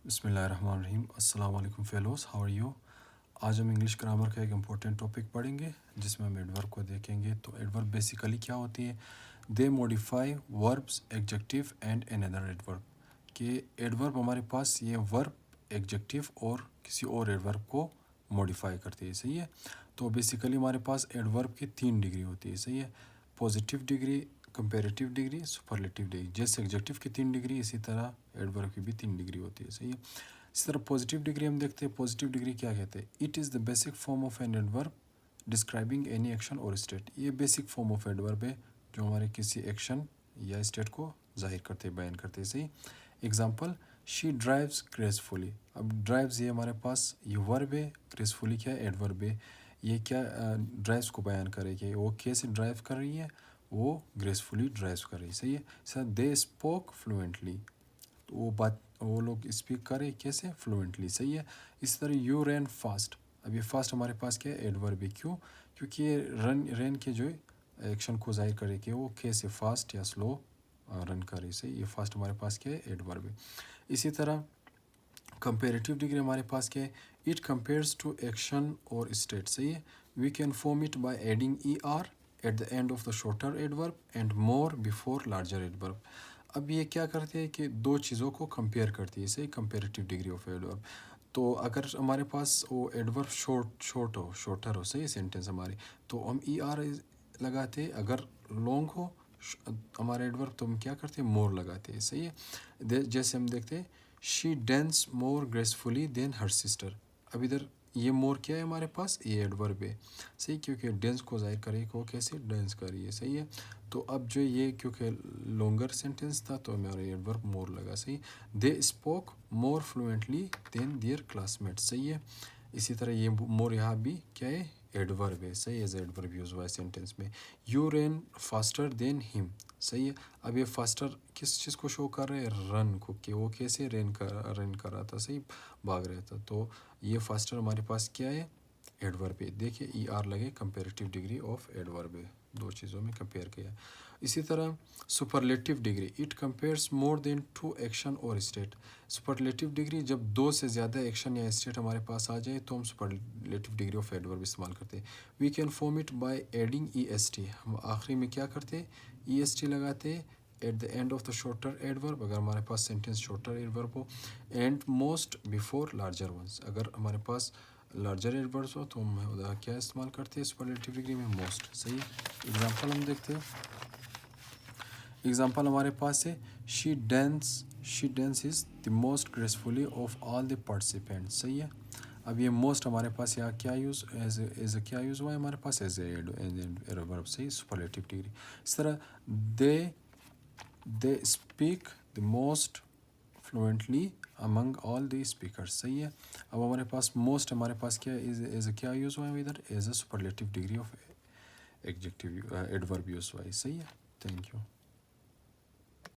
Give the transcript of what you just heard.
बिस्मिल्लाहिर्रहमानिर्रहीम। अस्सलाम वालेकुम फेलोस, हाउ आर यू। आज हम इंग्लिश ग्रामर का एक इम्पोर्टेंट टॉपिक पढ़ेंगे जिसमें हम एडवर्ब को देखेंगे। तो एडवर्ब बेसिकली क्या होती है? They modify verbs, adjective and another adverb. कि एडवर्ब हमारे पास ये वर्ब, एडजेक्टिव और किसी और एडवर्ब को मॉडिफाई करती है, सही है। तो बेसिकली हमारे पास एडवर्ब की 3 डिग्री होती है, सही है। Positive degree, comparative degree, superlative degree. जैसे एडजेक्टिव की 3 डिग्री, इसी तरह एडवर्ब की भी 3 डिग्री होती है, सही है। इसी तरह पॉजिटिव डिग्री हम देखते हैं। पॉजिटिव डिग्री क्या कहते हैं? It is the basic form of an adverb describing any action और स्टेट। ये बेसिक फॉर्म ऑफ एडवर्ब है जो हमारे किसी एक्शन या स्टेट को जाहिर करते, बयान करते, सही। Example, she drives gracefully. अब ड्राइव्स ये हमारे पास ये वर्ब है, ग्रेसफुली क्या है? एडवर्ब है। ये क्या ड्राइव्स को बयान करेगी, वो कैसे ड्राइव कर रही है? वो ग्रेसफुली ड्राइव कर रही है, सही है। सर दे स्पोक फ्लुएंटली, तो वो लोग स्पीक करें कैसे? फ्लुएंटली, सही है। इस तरह यू रैन फास्ट। अब ये फास्ट हमारे पास क्या है? एडवर्ब है। क्यों? क्योंकि ये रन के जो एक्शन को जाहिर करे कि वो कैसे फास्ट या स्लो रन करे, सही। ये फास्ट हमारे पास क्या है? एडवर्ब है। इसी तरह कंपेरेटिव डिग्री हमारे पास क्या है? इट कंपेयर्स टू एक्शन और स्टेट, सही है। We can form it by adding ER at the end of the shorter adverb and more before larger adverb. अब ये क्या करते हैं कि दो चीज़ों को कंपेयर करती है, सही। Comparative degree of adverb. तो अगर हमारे पास वो एडवर्ब शॉर्टर हो, सही सेंटेंस हमारी, तो हम ER लगाते हैं। अगर लॉन्ग हो हमारा एडवर्ब तो हम क्या करते हैं? मोर लगाते हैं, सही है। जैसे हम देखते हैं, she dance more gracefully than her sister. अब इधर ये मोर क्या है हमारे पास? ये एडवर्ब है, सही। क्योंकि डांस को जाहिर करे को कैसे डांस करिए, सही है। तो अब जो ये क्योंकि लॉन्गर सेंटेंस था तो हमारा एडवर्ब मोर लगा, सही। They spoke more fluently than their classmate, सही है। इसी तरह ये मोर यहाँ भी क्या है? एडवर्ब है, सही। एज एडवर्ब यूज हुआ है सेंटेंस में। You run faster than him, सही है। अब ये फास्टर किस चीज़ को शो कर रहे हैं? रन को, कि वो कैसे रन कर रहा था, सही, भाग रहा था। तो ये फास्टर हमारे पास क्या है? एडवर्ब है। देखिए ER लगे, कंपेरेटिव डिग्री ऑफ एडवर्ब है, दो चीज़ों में कंपेयर किया। इसी तरह superlative degree, it compares more than 2 action और स्टेट। सुपरलेटिव डिग्री जब 2 से ज़्यादा एक्शन या स्टेट हमारे पास आ जाए तो हम सुपरलेटिव डिग्री ऑफ एडवर्ब इस्तेमाल करते हैं। We can form it by adding EST। हम आखिरी में क्या करते हैं? EST लगाते हैं at the end of the shorter adverb, अगर हमारे पास सेंटेंस शॉर्टर एडवर्ब हो, and most before larger ones. अगर हमारे पास लार्जर एडवर्ब्स हो तो हम उधर क्या इस्तेमाल करते हैं? सुपरलेटिव डिग्री में मोस्ट, सही। एग्जांपल हम देखते हैं। एग्जांपल हमारे पास है, she dance is the most gracefully of all the participants, सही है। अब ये मोस्ट हमारे पास यहाँ क्या यूज़ एज क्या यूज़ हुआ है हमारे पास? एज एडवर्ब, सही, सुपरलेटिव डिग्री। इस तरह they speak the most fluently among all the speakers, सही है। अब हमारे पास मोस्ट हमारे पास क्या एज क्या यूज़ हुआ है इधर? As a superlative degree of adjective adverb use हुआ है, सही है। Thank you.